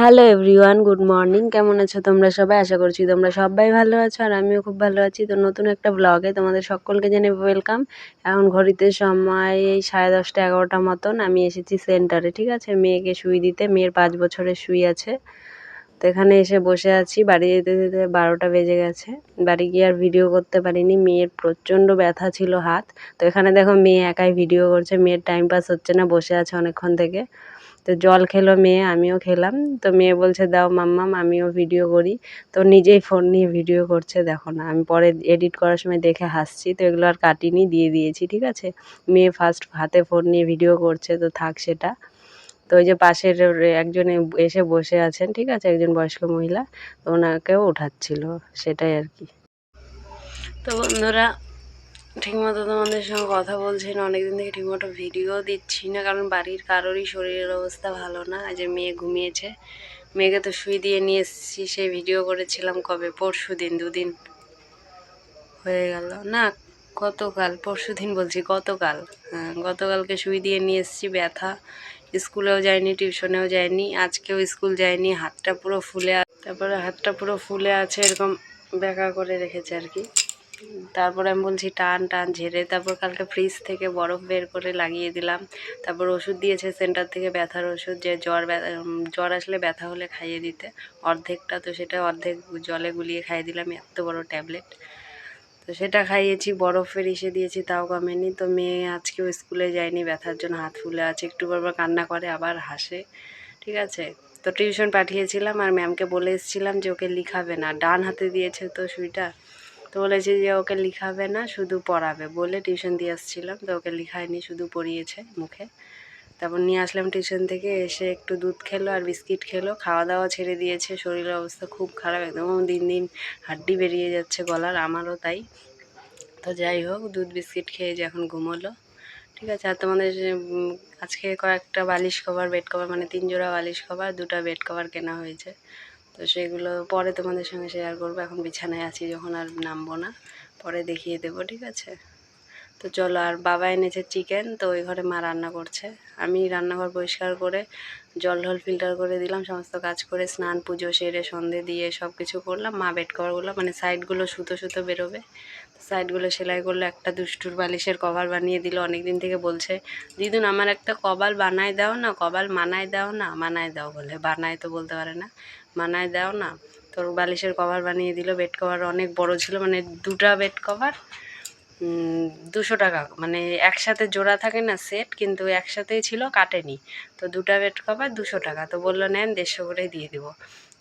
Hello everyone, good morning. কেমন আছো তোমরা সবাই? আশা করছি তোমরা সবাই ভালো আছো আর আমিও খুব ভালো আছি। তো নতুন একটা ব্লগে তোমাদের সকলকে জানাই ওয়েলকাম। এখন ঘড়িতে সময় এই 10:30 11টা মতন। আমি এসেছি সেন্টারে, ঠিক আছে, মেয়েকে সুই দিতে। মেয়ের 5 বছরের সুই আছে। তো এখানে এসে বসে আছি। বাড়ি যেতে যেতে 12টা বেজে গেছে। বাড়ি গিয়ে আর ভিডিও করতে পারিনি, মেয়ের প্রচণ্ড ব্যথা ছিল হাত। তো এখানে দেখো মেয়ে একাই ভিডিও করছে, মেয়ের টাইম পাস হচ্ছে না, বসে আছে অনেকক্ষণ থেকে। তো জল খেলো মেয়ে, আমিও খেলাম। তো মেয়ে বলছে দাও মাম্মাম আমিও ভিডিও করি। তো নিজেই ফোন নিয়ে ভিডিও করছে, দেখো না। আমি পরে এডিট করার সময় দেখে হাসছি, তো এগুলো আর কাটিনি, দিয়ে দিয়েছি, ঠিক আছে। মেয়ে ফার্স্ট হাতে ফোন নিয়ে ভিডিও করছে, তো থাক সেটা। তো ওই যে পাশের একজন এসে বসে আছেন, ঠিক আছে, একজন বয়স্ক মহিলা, তো ওনাকেও ওঠাচ্ছিল, সেটাই আর কি। তো বন্ধুরা, ঠিকমতো তোমাদের সঙ্গে কথা বলছি না, অনেকদিন থেকে ঠিকমতো ভিডিও দিচ্ছি না, কারণ বাড়ির কারোরই শরীরের অবস্থা ভালো না। আজ মেয়ে ঘুমিয়েছে, মেয়েকে তো শুই দিয়ে নিয়ে এসেছি। সেই ভিডিও করেছিলাম কবে? পরশুদিন, 2 দিন হয়ে গেল না, পরশুদিন বলছি, গতকাল। হ্যাঁ, গতকালকে শুই দিয়ে নিয়ে এসেছি। ব্যথা, স্কুলেও যায়নি, টিউশনেও যায়নি, আজকেও স্কুল যায়নি। হাতটা পুরো ফুলে, তারপরে হাতটা পুরো ফুলে আছে, এরকম ব্যাকা করে রেখেছে আর কি। তারপর আমি বলছি টান টান ঝেড়ে, তারপর কালকে ফ্রিজ থেকে বরফ বের করে লাগিয়ে দিলাম। তারপর ওষুধ দিয়েছে সেন্টার থেকে, ব্যথার ওষুধ, যে জ্বর আসলে ব্যথা হলে খাইয়ে দিতে অর্ধেকটা। তো সেটা অর্ধেক জলে গুলিয়ে খাইয়ে দিলাম, এত বড় ট্যাবলেট। তো সেটা খাইয়েছি, বরফের ইসে দিয়েছি, তাও কমেনি। তো মেয়ে আজকেও স্কুলে যায়নি, ব্যথার জন্য হাত ফুলে আছে, একটু পর কান্না করে আবার হাসে, ঠিক আছে। তো টিউশন পাঠিয়েছিলাম আর ম্যামকে বলে এসেছিলাম যে ওকে লিখাবে না, ডান হাতে দিয়েছে তো সুইটা। তো বলেছে যে ওকে লিখাবে না, শুধু পড়াবে, বলে টিউশন দিয়ে আসছিলাম। তো ওকে লিখায়নি, শুধু পড়িয়েছে মুখে। তারপর নিয়ে আসলাম টিউশন থেকে, এসে একটু দুধ খেলো আর বিস্কিট খেলো, খাওয়া দাওয়া ছেড়ে দিয়েছে। শরীরের অবস্থা খুব খারাপ, একদম দিন দিন হাড্ডি বেরিয়ে যাচ্ছে গলার, আমারও তাই। তো যাই হোক, দুধ বিস্কিট খেয়ে যে এখন ঘুমোলো, ঠিক আছে। আর তোমাদের আজকে কয়েকটা বালিশ কভার, বেড কভার, মানে 3 জোড়া বালিশ কভার, 2টা বেড কভার কেনা হয়েছে। তো সেগুলো পরে তোমাদের সঙ্গে শেয়ার করবো। এখন বিছানায় আছি, যখন আর নামবো না, পরে দেখিয়ে দেবো, ঠিক আছে। তো চলো, আর বাবা এনেছে চিকেন, তো ওই ঘরে মা রান্না করছে। আমি রান্নাঘর পরিষ্কার করে জল ঢল ফিল্টার করে দিলাম, সমস্ত কাজ করে স্নান পুজো সেরে সন্ধে দিয়ে সব কিছু করলাম। মা বেড কভারগুলো, মানে সাইডগুলো সুতো সুতো বেরোবে, সাইডগুলো সেলাই করলো। একটা দুষ্টুর বালিশের কভার বানিয়ে দিল, অনেক দিন থেকে বলছে দিদুন আমার একটা কবাল বানায় দাও না, কবাল মানায় দাও না, মানায় দাও বলে, বানায় তো বলতে পারে না, মানায় দাও না। তোর বালিশের কভার বানিয়ে দিল। বেড কভার অনেক বড় ছিল, মানে 2টা বেড কভার 200 টাকা, মানে একসাথে জোড়া থাকে না সেট, কিন্তু একসাথেই ছিল, কাটেনি। তো 2টা বেড কভার 200 টাকা। তো বললো নেন 150 করে দিয়ে দিব।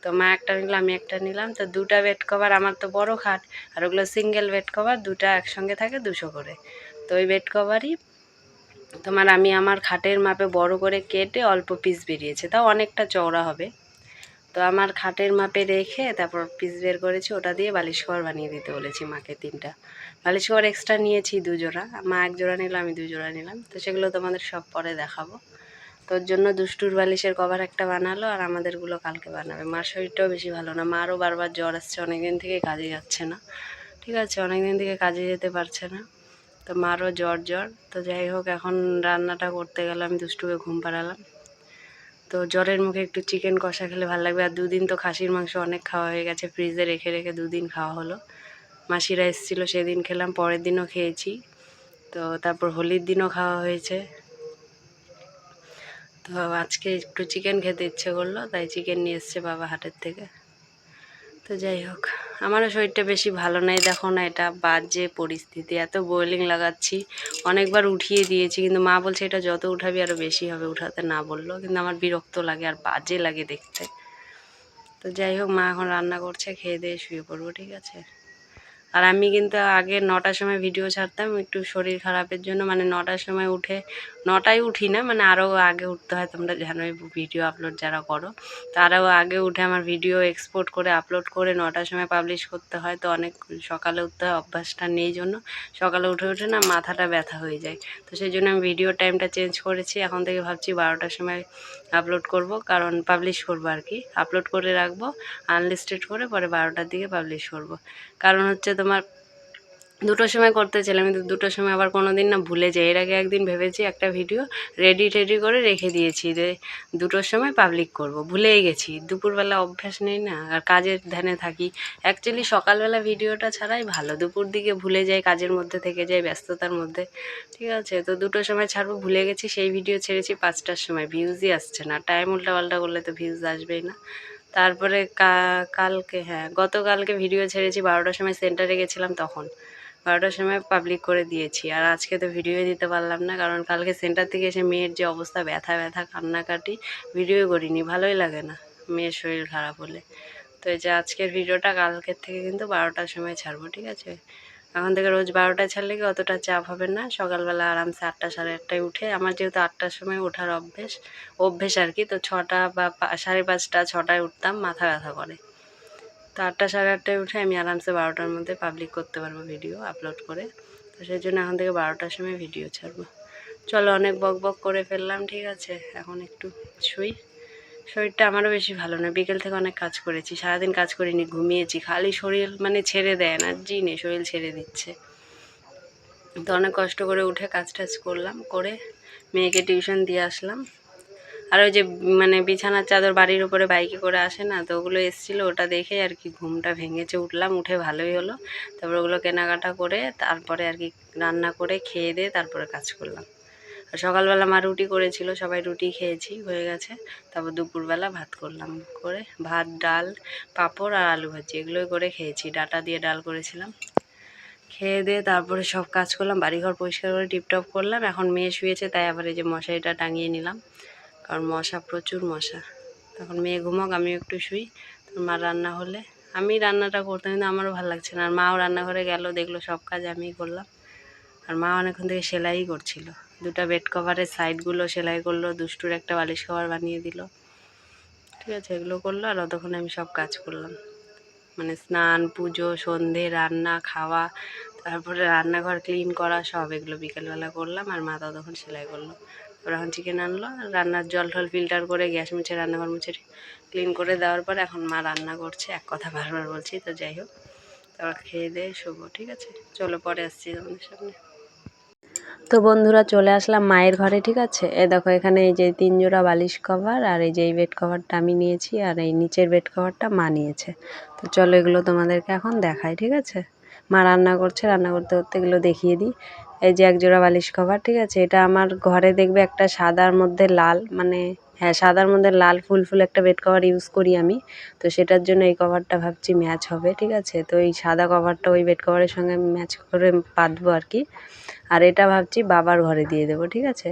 তো মা একটা নিল, আমি একটা নিলাম। তো 2টা বেড কভার, আমার তো বড় খাট, আর ওগুলো সিঙ্গেল বেড কভার, 2টা একসঙ্গে থাকে 200 করে। তো ওই বেড কভারই তোমার আমি আমার খাটের মাপে বড় করে কেটে অল্প পিস বেরিয়েছে, তাও অনেকটা চওড়া হবে। তো আমার খাটের মাপে রেখে তারপর পিস বের করেছি, ওটা দিয়ে বালিশ কভার বানিয়ে দিতে বলেছি মাকে। 3টা বালিশ কভার এক্সট্রা নিয়েছি, 2 জোড়া। মা 1 জোড়া নিল, আমি 2 জোড়া নিলাম। তো সেগুলো তোমাদের সব পরে দেখাবো। তোর জন্য দুষ্টুর বালিশের কভার একটা বানালো, আর আমাদেরগুলো কালকে বানাবে। মার শরীরটাও বেশি ভালো না, মারও বারবার জ্বর আসছে, অনেকদিন থেকে কাজে যাচ্ছে না, ঠিক আছে, অনেকদিন থেকে কাজে যেতে পারছে না। তো মারও জ্বর জ্বর। তো যাই হোক, এখন রান্নাটা করতে গেলাম, দুষ্টুকে ঘুম পাড়ালাম। তো জ্বরের মুখে একটু চিকেন কষা খেলে ভালো লাগবে। আর 2 দিন তো খাসির মাংস অনেক খাওয়া হয়ে গেছে, ফ্রিজে রেখে রেখে 2 দিন খাওয়া হলো। মাসিরা এসেছিলো, সেদিন খেলাম, পরের দিনও খেয়েছি। তো তারপর হোলির দিনও খাওয়া হয়েছে। তো আজকে একটু চিকেন খেতে ইচ্ছে করলো, তাই চিকেন নিয়ে এসছে বাবা হাটের থেকে। তো যাই হোক, আমারও শরীরটা বেশি ভালো নাই, দেখো না, এটা বাজে পরিস্থিতি, এত বোয়লিং লাগাচ্ছি, অনেকবার উঠিয়ে দিয়েছি, কিন্তু মা বলছে এটা যত উঠাবি আরও বেশি হবে, উঠাতে না বললো, কিন্তু আমার বিরক্ত লাগে আর বাজে লাগে দেখতে। তো যাই হোক, মা এখন রান্না করছে, খেয়ে দিয়ে শুয়ে পড়বো, ঠিক আছে। আর আমি কিন্তু আগে 9টার সময় ভিডিও ছাড়তাম, একটু শরীর খারাপের জন্য, মানে 9টার সময় উঠে, 9টায় উঠি না, মানে আরও আগে উঠতে হয়, তোমরা জানোই ভিডিও আপলোড যারা করো, তারাও আগে উঠে আমার ভিডিও এক্সপোর্ট করে আপলোড করে 9টার সময় পাবলিশ করতে হয়। তো অনেক সকালে উঠতে হয়, অভ্যাসটা নেই জন্য সকালে উঠে উঠে না মাথাটা ব্যথা হয়ে যায়। তো সেই জন্য আমি ভিডিও টাইমটা চেঞ্জ করেছি, এখন থেকে ভাবছি 12টার সময় আপলোড করব, কারণ পাবলিশ করব আর কি, আপলোড করে রাখবো আনলিস্টেড করে, পরে 12টার দিকে পাবলিশ করব। কারণ হচ্ছে তোমার দুটোর সময় করতে ছিলাম, কিন্তু দুটোর সময় আবার কোনো দিন না ভুলে যাই। এর আগে একদিন ভেবেছি একটা ভিডিও রেডি করে রেখে দিয়েছি যে দুটোর সময় পাবলিক করব, ভুলেই গেছি। দুপুরবেলা অভ্যাস নেই না, আর কাজের ধ্যানে থাকি। অ্যাকচুয়ালি সকালবেলা ভিডিওটা ছাড়াই ভালো, দুপুর দিকে ভুলে যাই, কাজের মধ্যে থেকে যাই, ব্যস্ততার মধ্যে। ঠিক আছে, তো দুটোর সময় ছাড়বো ভুলে গেছি, সেই ভিডিও ছেড়েছি 5টার সময়, ভিউজই আসছে না। টাইম উল্টাপাল্টা করলে তো ভিউজ আসবেই না। তারপরে কালকে, হ্যাঁ গতকালকে ভিডিও ছেড়েছি 12টার সময়, সেন্টারে গেছিলাম তখন 12টার সময় পাবলিক করে দিয়েছি। আর আজকে তো ভিডিও দিতে পারলাম না, কারণ কালকে সেন্টার থেকে এসে মেয়ের যে অবস্থা, ব্যথা ব্যথা কান্নাকাটি, ভিডিও করিনি, ভালোই লাগে না মেয়ের শরীর খারাপ হলে। তো এই যে আজকের ভিডিওটা কালকের থেকে কিন্তু 12টার সময় ছাড়বো, ঠিক আছে? এখন থেকে রোজ 12টায় ছাড়লে কি অতটা চাপ হবে না, সকালবেলা আরামসে 8টা সাড়ে 8টায় উঠে, আমার যেহেতু 8টার সময় ওঠার অভ্যেস আর কি, তো 6টা বা 5:30 6টায় উঠতাম, মাথা ব্যথা করে। তো 8টা সাড়ে 8টায় উঠে আমি আরামসে 12টার মধ্যে পাবলিক করতে পারবো ভিডিও আপলোড করে। তো সেই জন্য এখন থেকে 12টার সময় ভিডিও ছাড়বো। চলো, অনেক বক বক করে ফেললাম, ঠিক আছে? এখন একটু শুই। শরীরটা আমারও বেশি ভালো না, বিকেল থেকে অনেক কাজ করেছি, সারাদিন কাজ করিনি, ঘুমিয়েছি, খালি শরীর মানে ছেড়ে দেয়, এনার্জি নেই, শরীর ছেড়ে দিচ্ছে। তো অনেক কষ্ট করে উঠে কাজ টাজ করলাম, করে মেয়েকে টিউশন দিয়ে আসলাম। আর ওই যে মানে বিছানার চাদর বাড়ির উপরে বাইকে করে আসে না, তো ওগুলো এসেছিলো, ওটা দেখে আর কি ঘুমটা ভেঙেছে, উঠলাম, উঠে ভালোই হলো। তারপর ওগুলো কেনাকাটা করে তারপরে আর কি রান্না করে খেয়ে দিয়ে তারপরে কাজ করলাম। আর সকালবেলা মা রুটি করেছিল, সবাই রুটি খেয়েছি, হয়ে গেছে। তারপর দুপুরবেলা ভাত করলাম, করে ভাত, ডাল, পাঁপড় আর আলু ভাজি এগুলোই করে খেয়েছি, ডাঁটা দিয়ে ডাল করেছিলাম। খেয়ে দিয়ে তারপরে সব কাজ করলাম, বাড়িঘর পরিষ্কার করে টিপটপ করলাম। এখন মেয়ে শুয়েছে, তাই আবার এই যে মশারিটা টাঙিয়ে নিলাম, কারণ মশা, প্রচুর মশা। তখন মেয়ে ঘুমাক, আমিও একটু শুই। তোর মা রান্না হলে আমি রান্নাটা করতাম, কিন্তু আমারও ভালো লাগছে না। আর মাও রান্নাঘরে গেল, দেখলো সব কাজ আমিই করলাম। আর মা অনেকক্ষণ থেকে সেলাই করছিল, দুটো বেড কভারের সাইডগুলো সেলাই করলো, দুষ্টুর একটা বালিশ কভার বানিয়ে দিল, ঠিক আছে? এগুলো করলো, আর অতক্ষণে আমি সব কাজ করলাম, মানে স্নান, পুজো, সন্ধে, রান্না, খাওয়া, তারপরে রান্নাঘর ক্লিন করা, সব এগুলো বিকেলবেলা করলাম। আর মা ততক্ষণ সেলাই করলো। তারপর এখন চিকেন আনলো, রান্নার জল টল ফিল্টার করে গ্যাস মুছে, রান্নাঘর মুছে ক্লিন করে দেওয়ার পরে এখন মা রান্না করছে, এক কথা বারবার বলছি, তো যাই হোক, তারপর খেয়ে দিয়ে শোবো, ঠিক আছে? চলো, পরে আসছি তোমাদের সামনে। তো বন্ধুরা, চলে আসলাম মায়ের ঘরে, ঠিক আছে? দেখো, এখানে এই যে 3 জোড়া বালিশ কভার, আর এই যে এই বেড কভারটা আমি নিয়েছি, আর এই নিচের বেড কভারটা মা নিয়েছে। তো চলো, এগুলো তোমাদেরকে এখন দেখাই, ঠিক আছে? মা রান্না করছে, রান্না করতে করতে এগুলো দেখিয়ে দিই। এই যে 1 জোড়া বালিশ কভার, ঠিক আছে? এটা আমার ঘরে দেখবে একটা সাদার মধ্যে লাল, মানে হ্যাঁ সাদার মধ্যে লাল ফুল ফুল একটা বেড কভার ইউজ করি আমি। তো সেটার জন্য এই কভারটা ভাবছি ম্যাচ হবে, ঠিক আছে? তো এই সাদা কভারটা ওই বেড কভারের সঙ্গে ম্যাচ করে পাতবো আর কি। আর এটা ভাবছি বাবার ঘরে দিয়ে দেবো, ঠিক আছে?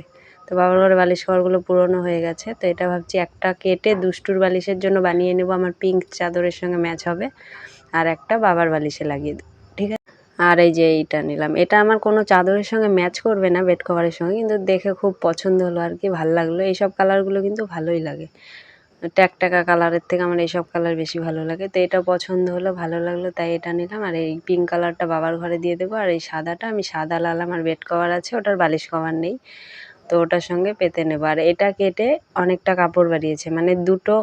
তো বাবার ঘরে বালিশ কভারগুলো পুরনো হয়ে গেছে, তো এটা ভাবছি একটা কেটে দুষ্টুর বালিশের জন্য বানিয়ে নেবো, আমার পিঙ্ক চাদরের সঙ্গে ম্যাচ হবে, আর একটা বাবার বালিশে লাগিয়ে দেবো, ঠিক আছে? আর এই যে এইটা নিলাম, এটা আমার কোনো চাদরের সঙ্গে ম্যাচ করবে না, বেড কভারের সঙ্গে, কিন্তু দেখে খুব পছন্দ হলো আর কি, ভালো লাগলো। এইসব কালারগুলো কিন্তু ভালোই লাগে, ট্যাকট্যাকা কালারের থেকে আমার এইসব কালার বেশি ভালো লাগে। তো এটা পছন্দ হলো, ভালো লাগলো, তাই এটা নিলাম। আর এই পিঙ্ক কালারটা বাবার ঘরে দিয়ে দেবো, আর এই সাদাটা আমি সাদা লাল আমার বেড কভার আছে, ওটার বালিশ কভার নেই, তো ওটার সঙ্গে পেতে নেবো। আর এটা কেটে অনেকটা কাপড় বাড়িয়েছে, মানে দুটো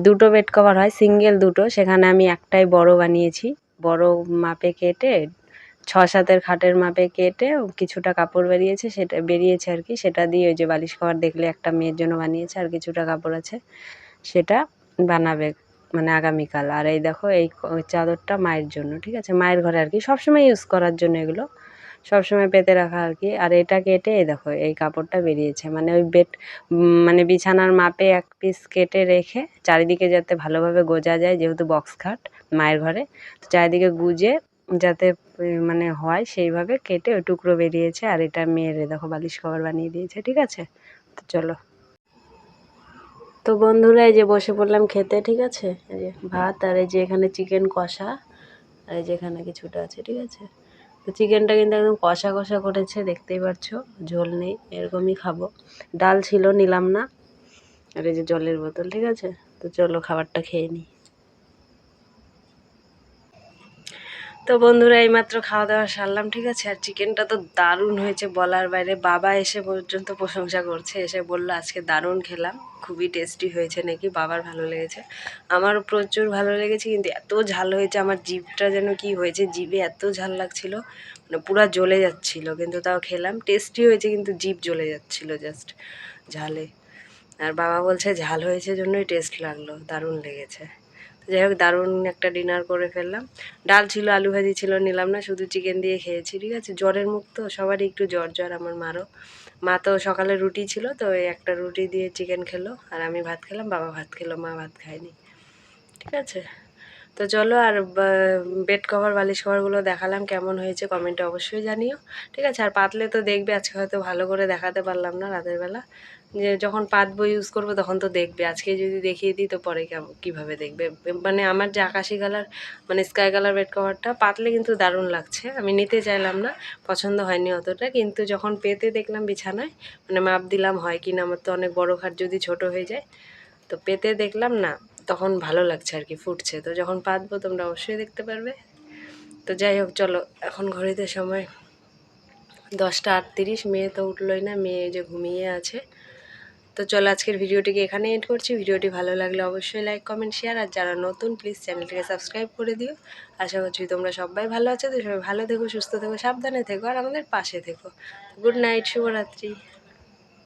দুটো বেড কভার হয়, সিঙ্গেল দুটো, সেখানে আমি একটাই বড় বানিয়েছি, বড় মাপে কেটে 6-7-এর খাটের মাপে কেটে কিছুটা কাপড় বেরিয়েছে আর কি, সেটা দিয়ে ওই যে বালিশ কভার দেখলে একটা মেয়ের জন্য বানিয়েছে, আর কিছুটা কাপড় আছে, সেটা বানাবে মানে আগামীকাল। আর এই দেখো, এই চাদরটা মায়ের জন্য, ঠিক আছে? মায়ের ঘরে আর কি সবসময় ইউজ করার জন্য, এগুলো সবসময় পেতে রাখা আর কি। আর এটা কেটে এই দেখো এই কাপড়টা বেরিয়েছে, মানে ওই মানে বিছানার মাপে এক পিস কেটে রেখে চারিদিকে যাতে ভালোভাবে গোজা যায়, যেহেতু বক্স খাট মায়ের ঘরে, তো চারিদিকে গুজে যাতে মানে হয় সেইভাবে কেটে ওই টুকরো বেরিয়েছে। আর এটা মেয়ের দেখো বালিশ কভার বানিয়ে দিয়েছে, ঠিক আছে? তো চলো। তো বন্ধুরা, এই যে বসে পড়লাম খেতে, ঠিক আছে? এই যে ভাত, আর এই যে এখানে চিকেন কষা, আর এই যে এখানে কিছুটা আছে, ঠিক আছে? তো চিকেনটা কিন্তু একদম কষা কষা করেছে, দেখতেই পাচ্ছ, ঝোল নেই, এরকমই খাবো। ডাল ছিল, নিলাম না। আর এই যে জলের বোতল, ঠিক আছে? তো চলো খাবারটা খেয়ে নিই। তো বন্ধুরা এইমাত্র খাওয়া দাওয়া সারলাম, ঠিক আছে। আর চিকেনটা তো দারুণ হয়েছে বলার বাইরে, বাবা এসে পর্যন্ত প্রশংসা করছে, এসে বললো আজকে দারুণ খেলাম, খুবই টেস্টি হয়েছে নাকি, বাবার ভালো লেগেছে, আমারও প্রচুর ভালো লেগেছে। কিন্তু এত ঝাল হয়েছে, আমার জিভটা যেন কি হয়েছে, জিভে এত ঝাল লাগছিল, মানে পুরা জ্বলে যাচ্ছিল, কিন্তু তাও খেলাম, টেস্টি হয়েছে, কিন্তু জিভ জ্বলে যাচ্ছিল জাস্ট ঝালে। আর বাবা বলছে ঝাল হয়েছে জন্যই টেস্ট লাগলো, দারুণ লেগেছে। যাই হোক, দারুণ একটা ডিনার করে ফেললাম। ডাল ছিল, আলু ভাজি ছিল, নিলাম না, শুধু চিকেন দিয়ে খেয়েছি, ঠিক আছে। জ্বরের মুখ তো সবারই, একটু জ্বর জ্বর, আমার মারও। মা তো সকালে রুটি ছিল, তো এই একটা রুটি দিয়ে চিকেন খেলো, আর আমি ভাত খেলাম, বাবা ভাত খেলো, মা ভাত খায়নি, ঠিক আছে। তো চলো, আর বেড কভার বালিশ কভারগুলো দেখালাম, কেমন হয়েছে কমেন্টে অবশ্যই জানিও, ঠিক আছে। আর পাতলে তো দেখবে, আজকে হয়তো ভালো করে দেখাতে পারলাম না রাতের বেলা, যে যখন পাতবো ইউজ করবো তখন তো দেখবে, আজকে যদি দেখিয়ে দিই তো পরে কীভাবে দেখবে। মানে আমার যে আকাশি কালার, মানে স্কাই কালার বেড কভারটা পাতলে কিন্তু দারুণ লাগছে, আমি নিতে চাইলাম না, পছন্দ হয়নি অতটা, কিন্তু যখন পেতে দেখলাম বিছানায়, মানে মাপ দিলাম হয় কি না, আমার তো অনেক বড় খাট, যদি ছোট হয়ে যায়, তো পেতে দেখলাম না, তখন ভালো লাগছে আর কি, ফুটছে। তো যখন পাতবো তোমরা অবশ্যই দেখতে পারবে। তো যাই হোক, চলো, এখন ঘড়িতে সময় 10টা 38, মেয়ে তো উঠলোই না, মেয়ে যে ঘুমিয়ে আছে। তো চলো, আজকের ভিডিওটিকে এখানে এন্ড করছি। ভিডিওটি ভালো লাগলে অবশ্যই লাইক কমেন্ট শেয়ার, আর যারা নতুন প্লিজ চ্যানেলটিকে সাবস্ক্রাইব করে দিও। আশা করছি তোমরা সবাই ভালো আছো, তো সবাই ভালো থেকো, সুস্থ থেকো, সাবধানে থেকো, আর আমাদের পাশে থেকো। গুড নাইট, শুভরাত্রি।